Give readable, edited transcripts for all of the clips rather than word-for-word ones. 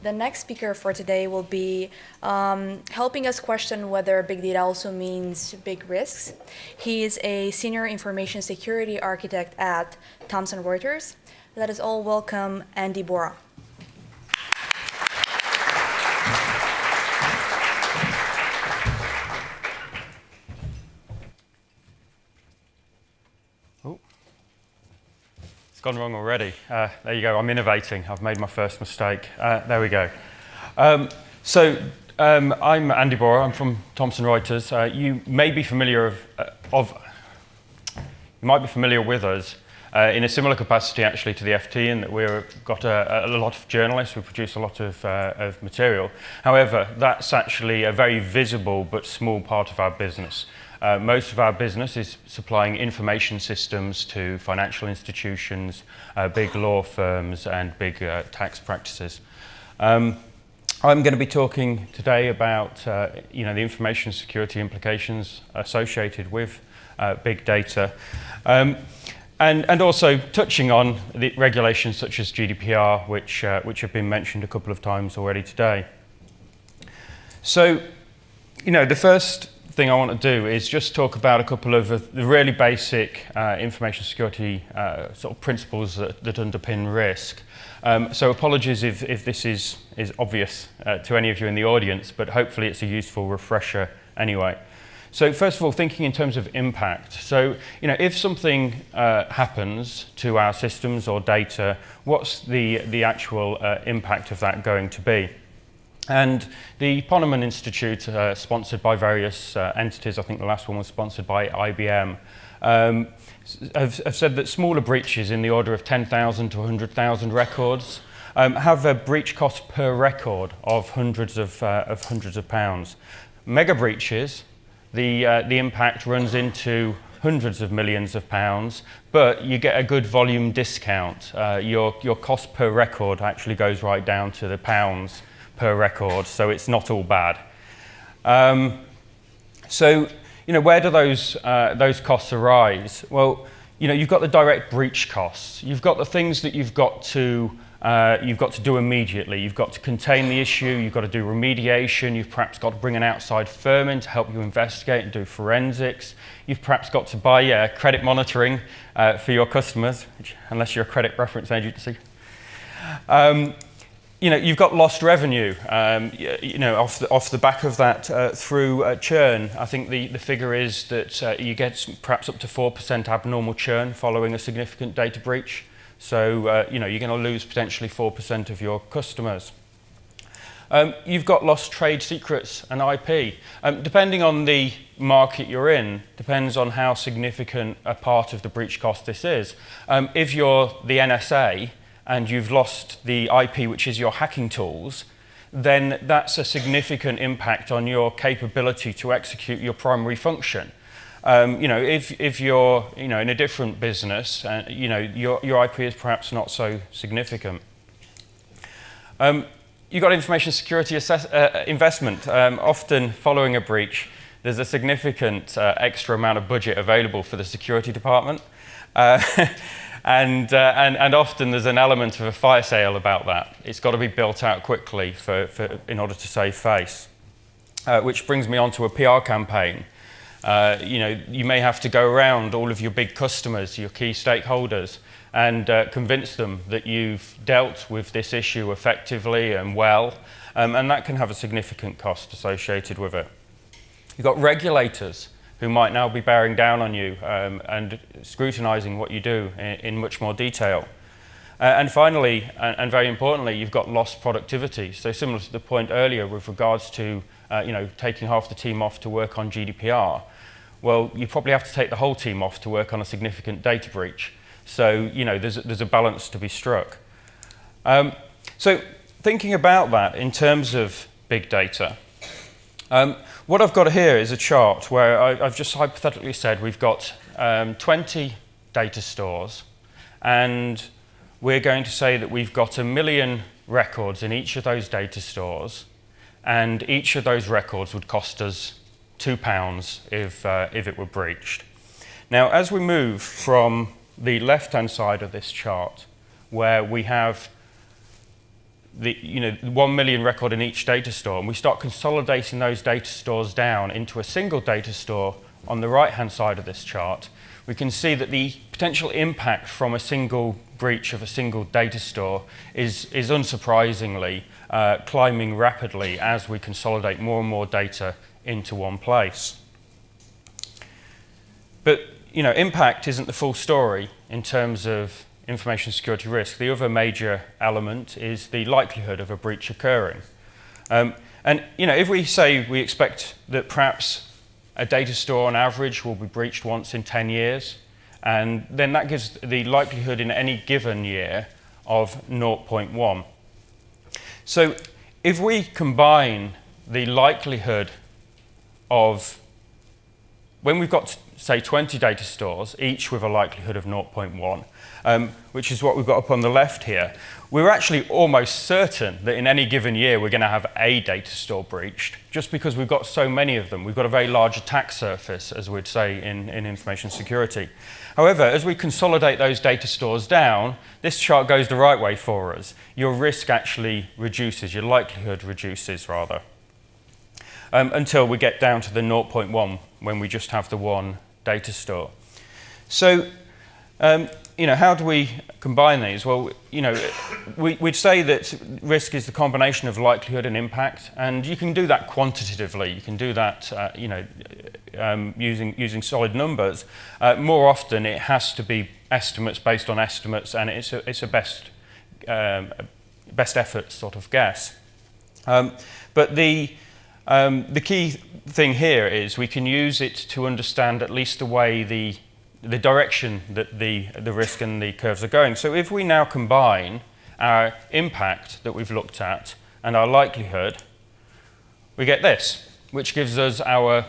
The next speaker for today will be helping us question whether big data also means big risks. He is a senior information security architect at Thomson Reuters. Let us all welcome Andy Boura. Gone wrong already. There you go, I'm innovating. I've made my first mistake. There we go. I'm Andy Boura, I'm from Thomson Reuters. You may be familiar with us in a similar capacity actually to the FT, in that we've got a lot of journalists, we produce a lot of material. However, that's actually a very visible but small part of our business. Most of our business is supplying information systems to financial institutions, big law firms, and big tax practices. I'm going to be talking today about the information security implications associated with big data, and also touching on the regulations such as GDPR, which have been mentioned a couple of times already today. So, the first thing I want to do is just talk about a couple of the really basic information security sort of principles that underpin risk. So apologies if this is obvious to any of you in the audience, but hopefully it's a useful refresher anyway. So first of all, thinking in terms of impact. So if something happens to our systems or data, what's the actual impact of that going to be? And the Ponemon Institute, sponsored by various entities, I think the last one was sponsored by IBM, have said that smaller breaches in the order of 10,000 to 100,000 records have a breach cost per record of hundreds of pounds. Mega breaches, the impact runs into hundreds of millions of pounds, but you get a good volume discount. Your cost per record actually goes right down to the pounds per record, so it's not all bad. So, where do those costs arise? Well, you've got the direct breach costs. You've got the things that you've got to do immediately. You've got to contain the issue. You've got to do remediation. You've perhaps got to bring an outside firm in to help you investigate and do forensics. You've perhaps got to buy credit monitoring for your customers, unless you're a credit reference agency. You've got lost revenue, off the back of that through churn. I think the figure is that you get perhaps up to 4% abnormal churn following a significant data breach. So, you're going to lose potentially 4% of your customers. You've got lost trade secrets and IP. Depending on the market you're in, depends on how significant a part of the breach cost this is. If you're the NSA, and you've lost the IP, which is your hacking tools, then that's a significant impact on your capability to execute your primary function. If you're in a different business, your IP is perhaps not so significant. You've got information security investment. Often following a breach, there's a significant extra amount of budget available for the security department. And often there's an element of a fire sale about that. It's got to be built out quickly in order to save face. Which brings me on to a PR campaign. You may have to go around all of your big customers, your key stakeholders, and convince them that you've dealt with this issue effectively and well, and that can have a significant cost associated with it. You've got regulators who might now be bearing down on you and scrutinizing what you do in much more detail. And finally, and very importantly, you've got lost productivity. So similar to the point earlier with regards to taking half the team off to work on GDPR, well, you probably have to take the whole team off to work on a significant data breach. So there's a balance to be struck. So thinking about that in terms of big data, what I've got here is a chart where I've just hypothetically said we've got 20 data stores, and we're going to say that we've got 1 million records in each of those data stores, and each of those records would cost us £2 if it were breached. Now, as we move from the left-hand side of this chart, where we have the 1 million record in each data store, and we start consolidating those data stores down into a single data store on the right-hand side of this chart, we can see that the potential impact from a single breach of a single data store is unsurprisingly climbing rapidly as we consolidate more and more data into one place. But impact isn't the full story in terms of information security risk. The other major element is the likelihood of a breach occurring. And if we say we expect that perhaps a data store on average will be breached once in 10 years, and then that gives the likelihood in any given year of 0.1. So if we combine the likelihood of, when we've got, say, 20 data stores, each with a likelihood of 0.1, which is what we've got up on the left here, we're actually almost certain that in any given year we're going to have a data store breached, just because we've got so many of them. We've got a very large attack surface, as we'd say in information security. However, as we consolidate those data stores down, this chart goes the right way for us. Your risk actually reduces, your likelihood reduces rather, until we get down to the 0.1 when we just have the one data store. So, how do we combine these? Well, we'd say that risk is the combination of likelihood and impact, and you can do that quantitatively. You can do that, using solid numbers. More often, it has to be estimates based on estimates, and it's a best effort sort of guess. But the key thing here is we can use it to understand at least the way the direction that the risk and the curves are going. So if we now combine our impact that we've looked at and our likelihood, we get this, which gives us our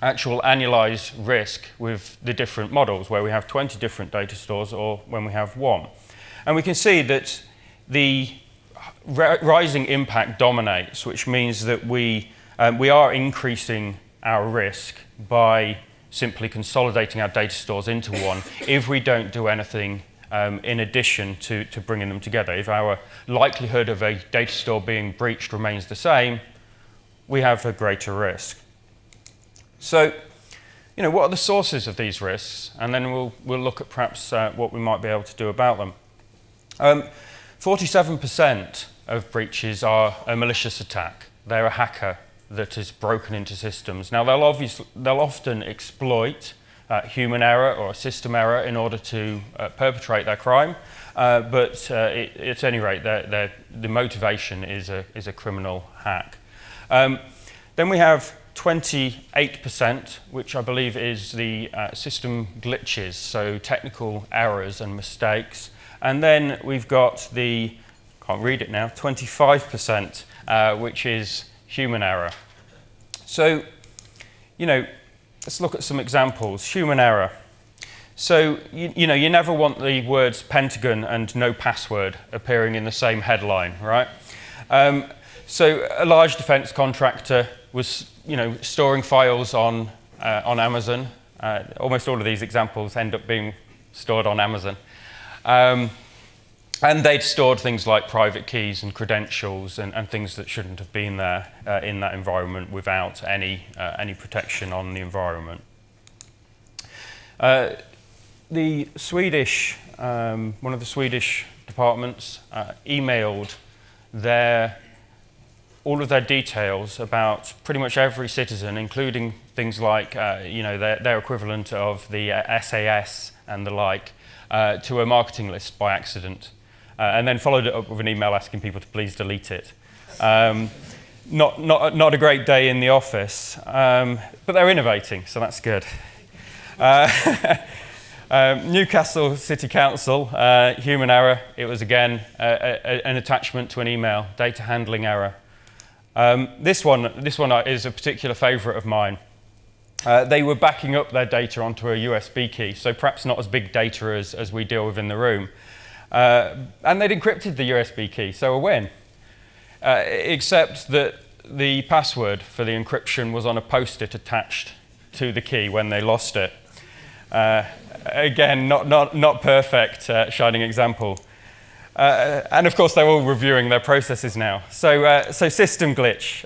actual annualized risk with the different models, where we have 20 different data stores or when we have one. And we can see that the rising impact dominates, which means that we are increasing our risk by simply consolidating our data stores into one if we don't do anything in addition to bringing them together. If our likelihood of a data store being breached remains the same, we have a greater risk. So, what are the sources of these risks? And then we'll look at perhaps what we might be able to do about them. 47% of breaches are a malicious attack. They're a hacker that has broken into systems. Now, they'll often exploit human error or system error in order to perpetrate their crime, but at any rate, the motivation is a criminal hack. Then we have 28%, which I believe is the system glitches, so technical errors and mistakes. And then we've got can't read it now, 25%, which is human error. So, let's look at some examples. Human error. So, you never want the words Pentagon and no password appearing in the same headline, right? So, a large defense contractor was, storing files on Amazon. Almost all of these examples end up being stored on Amazon. And they'd stored things like private keys and credentials and things that shouldn't have been there in that environment without any protection on the environment. The Swedish, one of the Swedish departments emailed all of their details about pretty much every citizen, including things like their equivalent of the SAS and the like, to a marketing list by accident. And then followed it up with an email asking people to please delete it. Not a great day in the office, but they're innovating, so that's good. Newcastle City Council, human error. It was again an attachment to an email, data handling error. This one is a particular favourite of mine. They were backing up their data onto a USB key, so perhaps not as big data as we deal with in the room. And they'd encrypted the USB key, so a win. Except that the password for the encryption was on a post-it attached to the key when they lost it. Again, not perfect, shining example. And of course, they're all reviewing their processes now. So system glitch.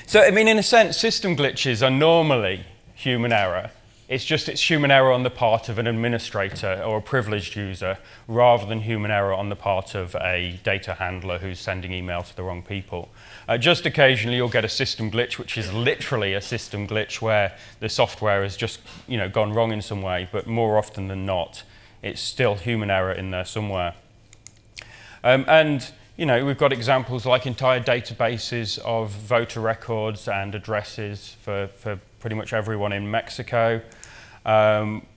So, I mean, in a sense, system glitches are normally human error. It's human error on the part of an administrator or a privileged user rather than human error on the part of a data handler who's sending email to the wrong people. Just occasionally you'll get a system glitch, which is literally a system glitch where the software has just gone wrong in some way, but more often than not, it's still human error in there somewhere. And we've got examples like entire databases of voter records and addresses for pretty much everyone in Mexico.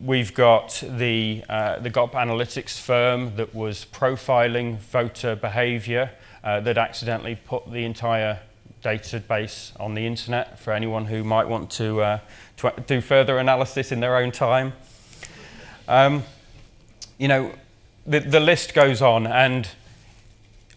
We've got the GOP analytics firm that was profiling voter behavior that accidentally put the entire database on the internet for anyone who might want to do further analysis in their own time. The list goes on, and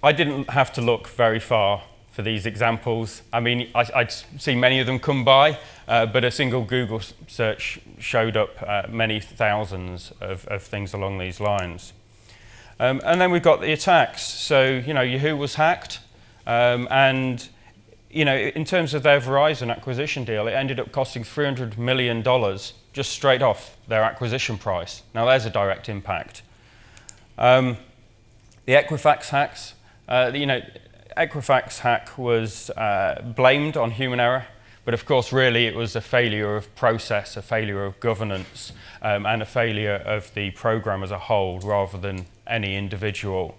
I didn't have to look very far for these examples. I mean, I'd seen many of them come by, but a single Google search showed up many thousands of things along these lines. And then we've got the attacks. So, Yahoo was hacked, and, in terms of their Verizon acquisition deal, it ended up costing $300 million just straight off their acquisition price. Now, there's a direct impact. The Equifax hacks, Equifax hack was blamed on human error, but of course really it was a failure of process, a failure of governance, and a failure of the program as a whole rather than any individual.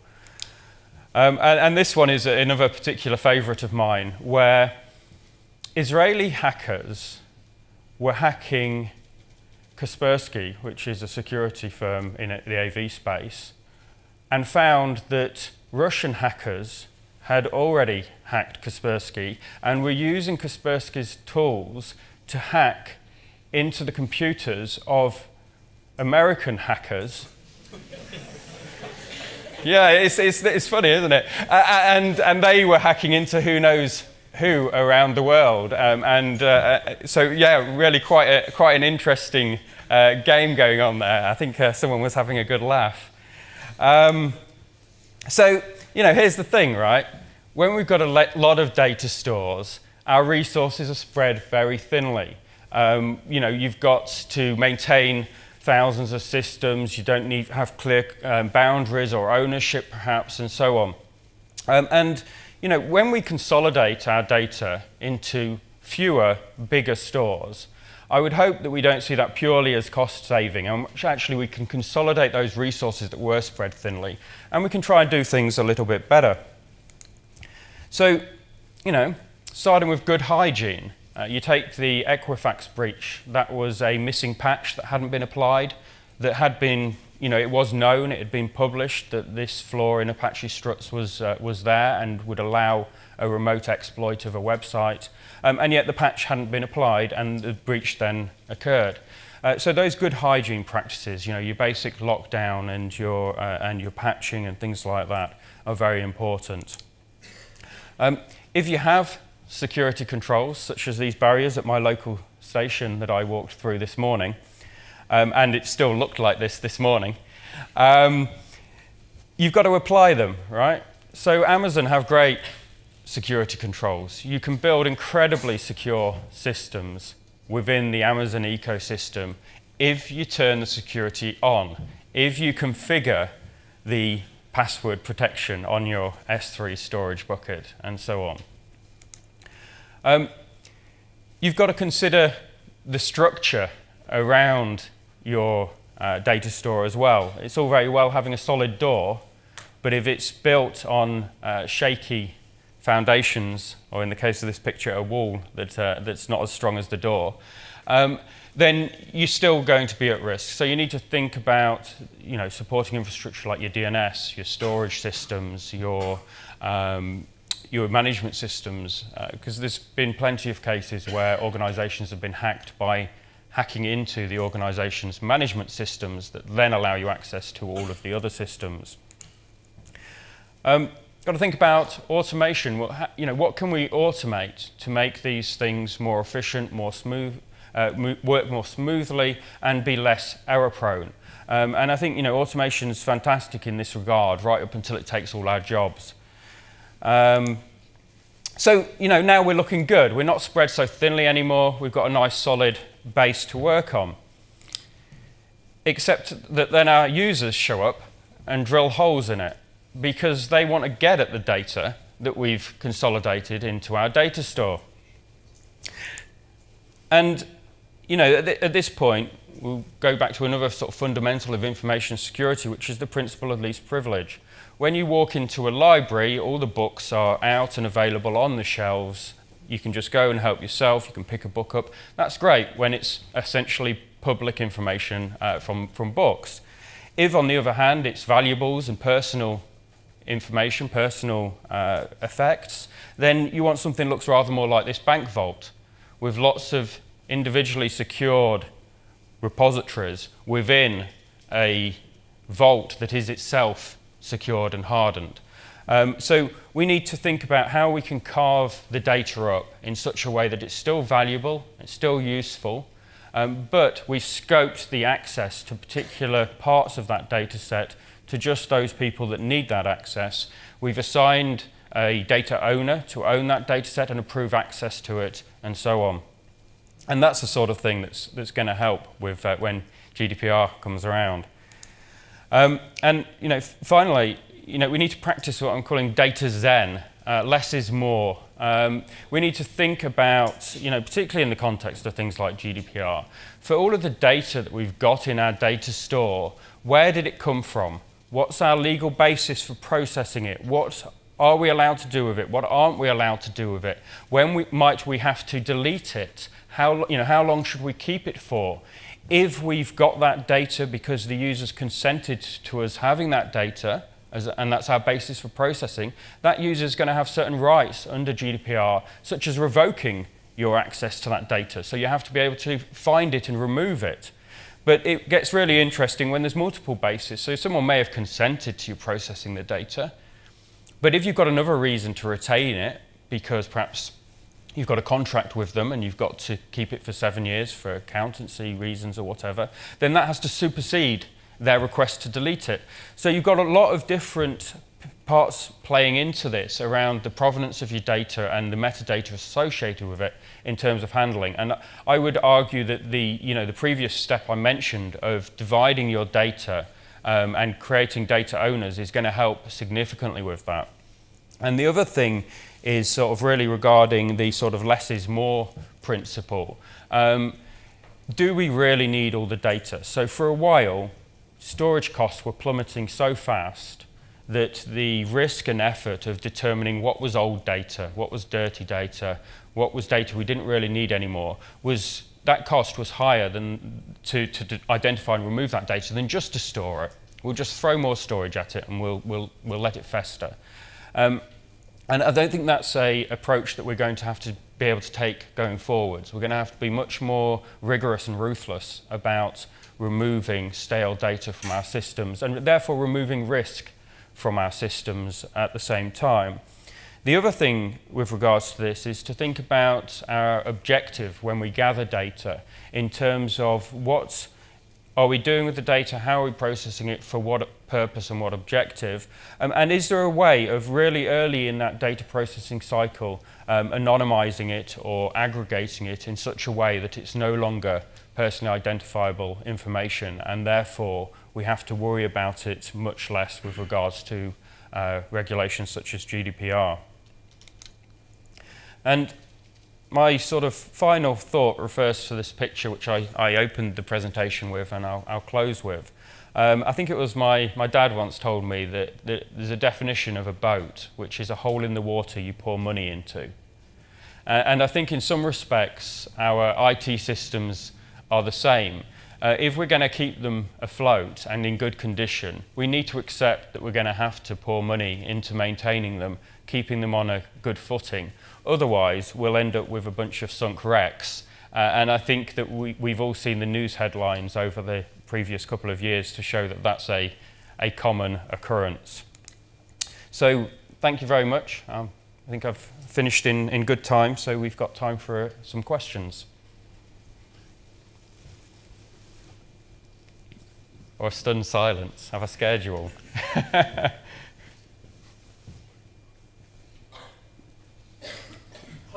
And this one is another particular favourite of mine, where Israeli hackers were hacking Kaspersky, which is a security firm in the AV space, and found that Russian hackers had already hacked Kaspersky and were using Kaspersky's tools to hack into the computers of American hackers. Yeah, it's funny, isn't it? And they were hacking into who knows who around the world. So yeah, really quite an interesting game going on there. I think someone was having a good laugh. So, here's the thing, right? When we've got a lot of data stores, our resources are spread very thinly. You've got to maintain thousands of systems. You don't need to have clear boundaries or ownership, perhaps, and so on. When we consolidate our data into fewer, bigger stores, I would hope that we don't see that purely as cost saving, and actually we can consolidate those resources that were spread thinly, and we can try and do things a little bit better. So, starting with good hygiene, you take the Equifax breach. That was a missing patch that hadn't been applied, that had been, it was known, it had been published that this flaw in Apache struts was there and would allow a remote exploit of a website, and yet the patch hadn't been applied and the breach then occurred. So those good hygiene practices, your basic lockdown and your patching and things like that are very important. If you have security controls, such as these barriers at my local station that I walked through this morning, and it still looked like this morning, you've got to apply them, right? So Amazon have great security controls. You can build incredibly secure systems within the Amazon ecosystem if you turn the security on, if you configure the password protection on your S3 storage bucket, and so on. You've got to consider the structure around your data store as well. It's all very well having a solid door, but if it's built on shaky foundations, or in the case of this picture, a wall that's not as strong as the door, then you're still going to be at risk. So you need to think about, supporting infrastructure like your DNS, your storage systems, your management systems, because there's been plenty of cases where organizations have been hacked by hacking into the organization's management systems that then allow you access to all of the other systems. Got to think about automation. What can we automate to make these things more efficient, more smooth, work more smoothly, and be less error prone. And I think automation is fantastic in this regard, right up until it takes all our jobs. So now we're looking good. We're not spread so thinly anymore. We've got a nice solid base to work on. Except that then our users show up and drill holes in it because they want to get at the data that we've consolidated into our data store. And at this point, we'll go back to another sort of fundamental of information security, which is the principle of least privilege. When you walk into a library, all the books are out and available on the shelves. You can just go and help yourself. You can pick a book up. That's great when it's essentially public information from books. If, on the other hand, it's valuables and personal information, personal effects, then you want something that looks rather more like this bank vault with lots of individually secured repositories within a vault that is itself secured and hardened. So we need to think about how we can carve the data up in such a way that it's still valuable, it's still useful, but we've scoped the access to particular parts of that data set to just those people that need that access. We've assigned a data owner to own that data set and approve access to it, and so on. And that's the sort of thing that's going to help with when GDPR comes around. And finally, we need to practice what I'm calling data zen. Less is more. We need to think about, particularly in the context of things like GDPR, for all of the data that we've got in our data store, where did it come from? What's our legal basis for processing it? What are we allowed to do with it? What aren't we allowed to do with it? When might we have to delete it? How long should we keep it for? If we've got that data because the users consented to us having that data, and that's our basis for processing, that user is going to have certain rights under GDPR, such as revoking your access to that data. So you have to be able to find it and remove it. But it gets really interesting when there's multiple bases. So someone may have consented to you processing the data, but if you've got another reason to retain it, because perhaps you've got a contract with them and you've got to keep it for 7 years for accountancy reasons or whatever, then that has to supersede their request to delete it. So you've got a lot of different parts playing into this around the provenance of your data and the metadata associated with it in terms of handling. And I would argue that the previous step I mentioned of dividing your data and creating data owners is going to help significantly with that. And the other thing is sort of really regarding the sort of less is more principle. Do we really need all the data? So for a while, storage costs were plummeting so fast that the risk and effort of determining what was old data, what was dirty data, what was data we didn't really need anymore, that cost was higher than to identify and remove that data than just to store it. We'll just throw more storage at it and we'll let it fester. And I don't think that's an approach that we're going to have to be able to take going forwards. We're going to have to be much more rigorous and ruthless about removing stale data from our systems and therefore removing risk from our systems at the same time. The other thing with regards to this is to think about our objective when we gather data in terms of what are we doing with the data, how are we processing it, for what purpose and what objective, and is there a way of really early in that data processing cycle anonymizing it or aggregating it in such a way that it's no longer personally identifiable information, and therefore we have to worry about it much less with regards to regulations such as GDPR. And my sort of final thought refers to this picture which I opened the presentation with and I'll close with. I think it was my dad once told me that there's a definition of a boat, which is a hole in the water you pour money into. And I think in some respects our IT systems are the same. If we're going to keep them afloat and in good condition, we need to accept that we're going to have to pour money into maintaining them, keeping them on a good footing. Otherwise, we'll end up with a bunch of sunk wrecks. And I think that we've all seen the news headlines over the previous couple of years to show that that's a common occurrence. So thank you very much. I think I've finished in good time, so we've got time for some questions. or a stunned silence? Have I scared you all? How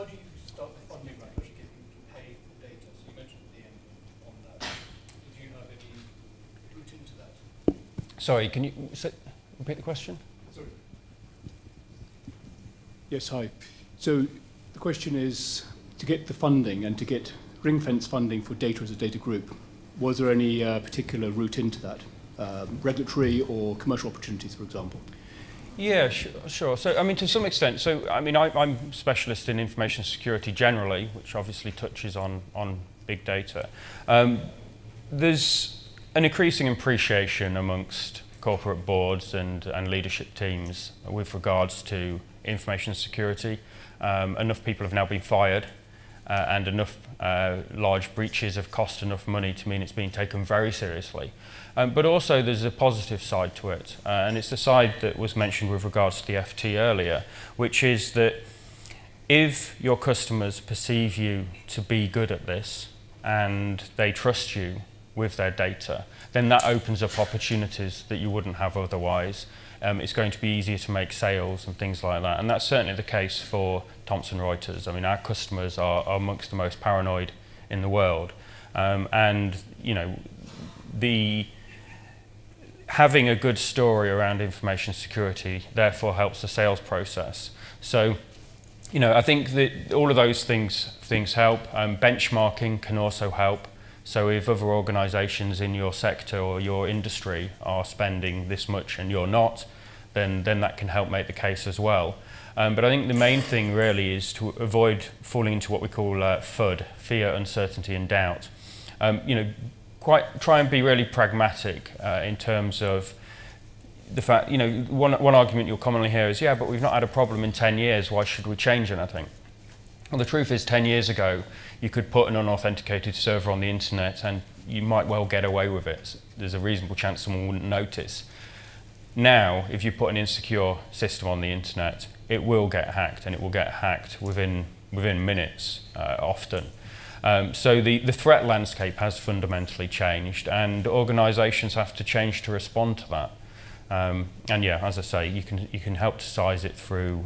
do you start the funding round which get people to pay for data? So you mentioned at the end on that. Did you have any route into that? Sorry, can you repeat the question? Sorry. Yes, hi. So the question is, to get the funding and to get ring-fence funding for data as a data group, was there any particular route into that? Regulatory or commercial opportunities, for example? Yeah, sure. So, I mean, to some extent, I'm specialist in information security generally, which obviously touches on big data. There's an increasing appreciation amongst corporate boards and leadership teams with regards to information security. Enough people have now been fired and enough large breaches have cost enough money to mean it's being taken very seriously. But also there's a positive side to it, and it's the side that was mentioned with regards to the FT earlier, which is that if your customers perceive you to be good at this and they trust you with their data, then that opens up opportunities that you wouldn't have otherwise. It's going to be easier to make sales and things like that, and that's certainly the case for Thomson Reuters. I mean, our customers are amongst the most paranoid in the world, and you know, having a good story around information security therefore helps the sales process. So, you know, I think that all of those things help. Benchmarking can also help. So if other organisations in your sector or your industry are spending this much and you're not, then that can help make the case as well. But I think the main thing really is to avoid falling into what we call FUD, fear, uncertainty and doubt. You know, try and be really pragmatic in terms of the fact, you know, one argument you'll commonly hear is, yeah, but we've not had a problem in 10 years, why should we change anything? Well, the truth is 10 years ago, you could put an unauthenticated server on the internet and you might well get away with it. There's a reasonable chance someone wouldn't notice. Now, if you put an insecure system on the internet, it will get hacked, and it will get hacked within minutes, often. So the threat landscape has fundamentally changed, and organisations have to change to respond to that. And yeah, as I say, you can help to size it through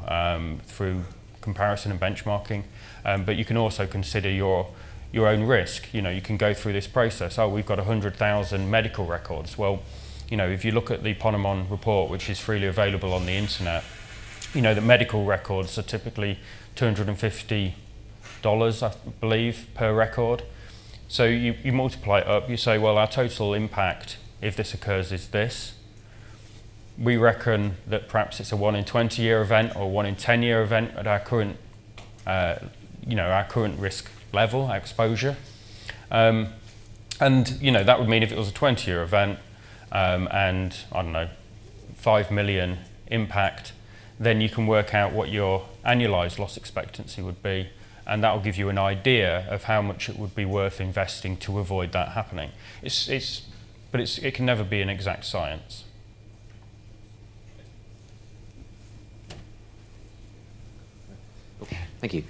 comparison and benchmarking, but you can also consider your own risk. You know, you can go through this process. Oh, we've got 100,000 medical records. Well, you know, if you look at the Ponemon report, which is freely available on the internet, you know that medical records are typically $250, I believe, per record. So you multiply it up. You say, well, our total impact if this occurs is this. We reckon that perhaps it's a 1 in 20 year event or 1 in 10 year event at our current, you know, our current risk level, our exposure. And you know, that would mean if it was a 20-year event and I don't know, 5 million impact, then you can work out what your annualized loss expectancy would be, and that will give you an idea of how much it would be worth investing to avoid that happening. But it can never be an exact science. Thank you.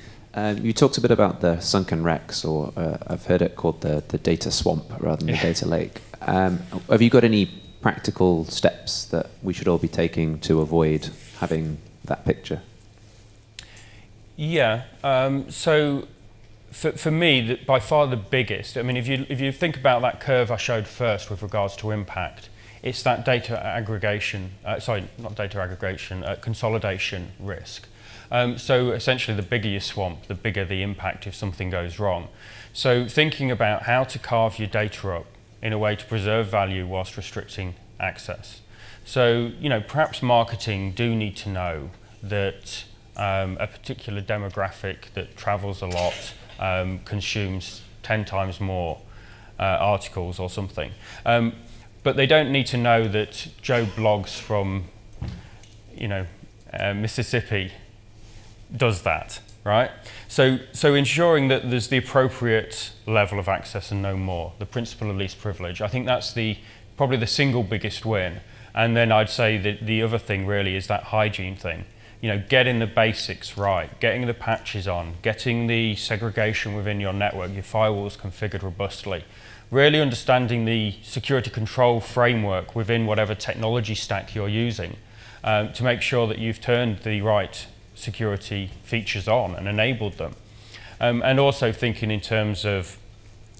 You talked a bit about the sunken wrecks, or I've heard it called the data swamp rather than the data lake. Have you got any practical steps that we should all be taking to avoid having that picture? Yeah. So for me, by far the biggest, I mean, if you think about that curve I showed first with regards to impact, it's that data aggregation, consolidation risk. So essentially, the bigger your swamp, the bigger the impact if something goes wrong. So thinking about how to carve your data up in a way to preserve value whilst restricting access. So, you know, perhaps marketing do need to know that a particular demographic that travels a lot consumes 10 times more articles or something. But they don't need to know that Joe Blogs from, you know, Mississippi does that, right? So ensuring that there's the appropriate level of access and no more, the principle of least privilege, I think that's probably the single biggest win. And then I'd say that the other thing really is that hygiene thing. You know, getting the basics right, getting the patches on, getting the segregation within your network, your firewalls configured robustly, really understanding the security control framework within whatever technology stack you're using to make sure that you've turned the right security features on and enabled them. And also thinking in terms of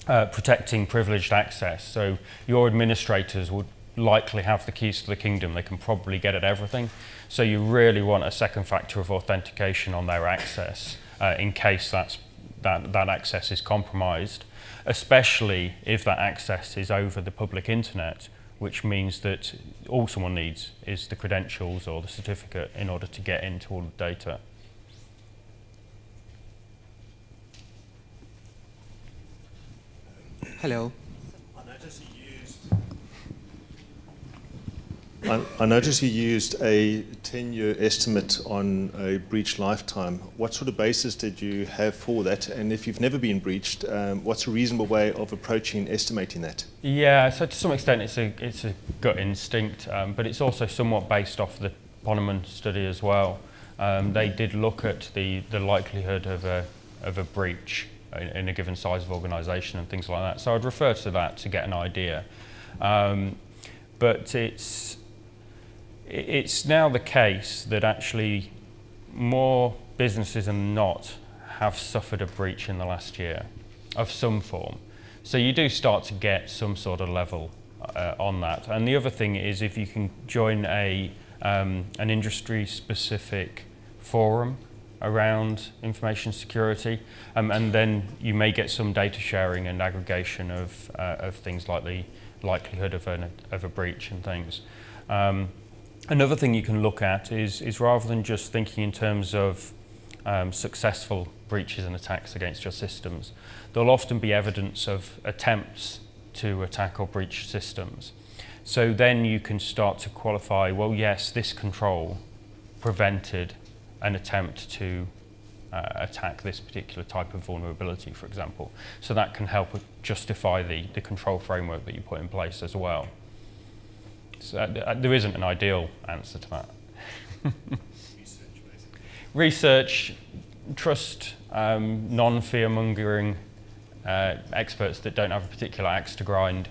protecting privileged access. So your administrators would likely have the keys to the kingdom. They can probably get at everything. So you really want a second factor of authentication on their access in case that access is compromised, especially if that access is over the public internet, which means that all someone needs is the credentials or the certificate in order to get into all the data. Hello. I noticed you used a 10-year estimate on a breach lifetime. What sort of basis did you have for that? And if you've never been breached, what's a reasonable way of approaching estimating that? Yeah, so to some extent it's a gut instinct, but it's also somewhat based off the Poneman study as well. They did look at the likelihood of a breach in a given size of organisation and things like that. So I'd refer to that to get an idea. But it's now the case that actually more businesses than not have suffered a breach in the last year of some form. So you do start to get some sort of level on that. And the other thing is if you can join an industry-specific forum around information security, and then you may get some data sharing and aggregation of things like the likelihood of a breach and things. Another thing you can look at is rather than just thinking in terms of successful breaches and attacks against your systems, there'll often be evidence of attempts to attack or breach systems. So then you can start to qualify, well, yes, this control prevented an attempt to attack this particular type of vulnerability, for example. So that can help justify the control framework that you put in place as well. So there isn't an ideal answer to that. Research, basically. Research, trust non-fear-mongering experts that don't have a particular axe to grind.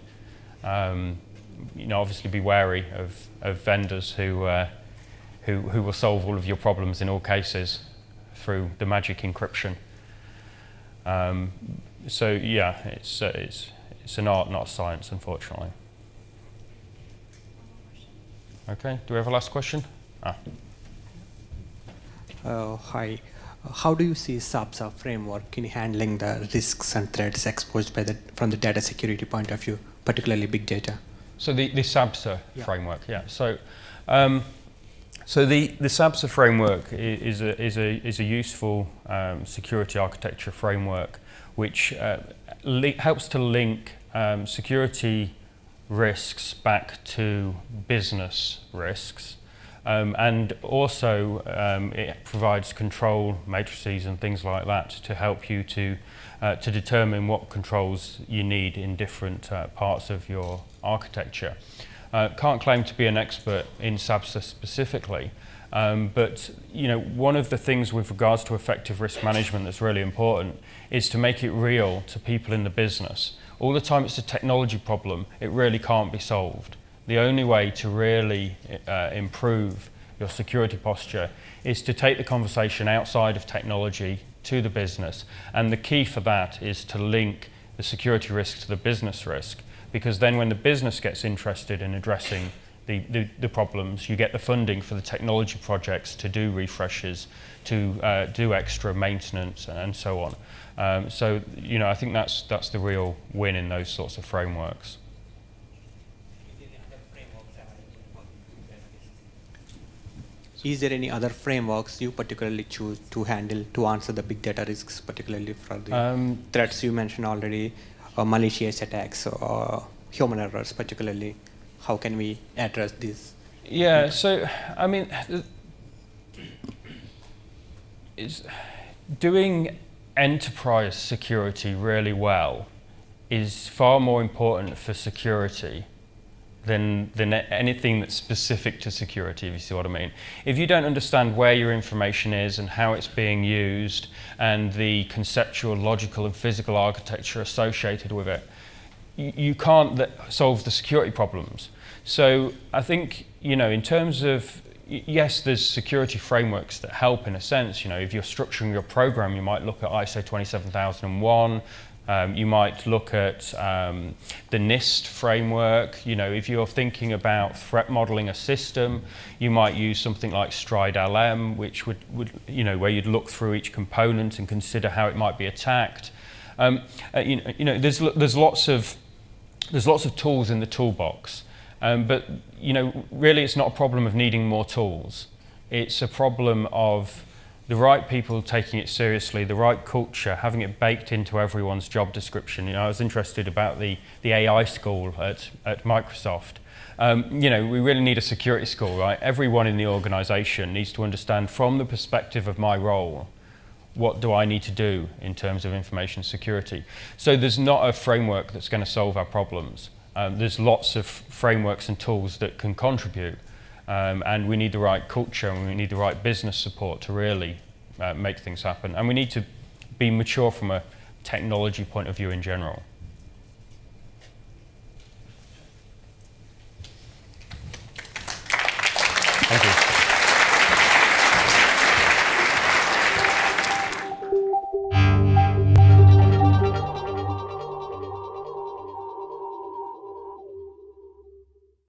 Obviously be wary of vendors who will solve all of your problems in all cases through the magic encryption. So yeah, it's an art, not a science, unfortunately. Okay, do we have a last question? Hi. How do you see SABSA framework in handling the risks and threats exposed from the data security point of view, particularly big data? So the SABSA framework, yeah. So the SABSA framework is a useful security architecture framework which helps to link security risks back to business risks, and also it provides control matrices and things like that to help you to determine what controls you need in different parts of your architecture. Can't claim to be an expert in SABSA specifically, but one of the things with regards to effective risk management that's really important is to make it real to people in the business. All the time it's a technology problem, it really can't be solved. The only way to really improve your security posture is to take the conversation outside of technology to the business, and the key for that is to link the security risk to the business risk, because then when the business gets interested in addressing the problems, you get the funding for the technology projects to do refreshes, to do extra maintenance and so on. So I think that's the real win in those sorts of frameworks. Is there any other frameworks you particularly choose to answer the big data risks, particularly for the threats you mentioned already, or malicious attacks or human errors particularly? How can we address this? Yeah, so I mean, doing enterprise security really well is far more important for security than anything that's specific to security, if you see what I mean. If you don't understand where your information is and how it's being used and the conceptual, logical and physical architecture associated with it, you can't solve the security problems. So I think, in terms of, yes, there's security frameworks that help in a sense. If you're structuring your program, you might look at ISO 27001. You might look at the NIST framework. If you're thinking about threat modeling a system, you might use something like Stride LM, which would where you'd look through each component and consider how it might be attacked. There's lots of tools in the toolbox, but really it's not a problem of needing more tools. It's a problem of the right people taking it seriously, the right culture, having it baked into everyone's job description. I was interested about the AI school at Microsoft. We really need a security school, right? Everyone in the organization needs to understand from the perspective of my role, what do I need to do in terms of information security? So there's not a framework that's going to solve our problems. There's lots of frameworks and tools that can contribute. And we need the right culture and we need the right business support to really make things happen. And we need to be mature from a technology point of view in general. Thank you.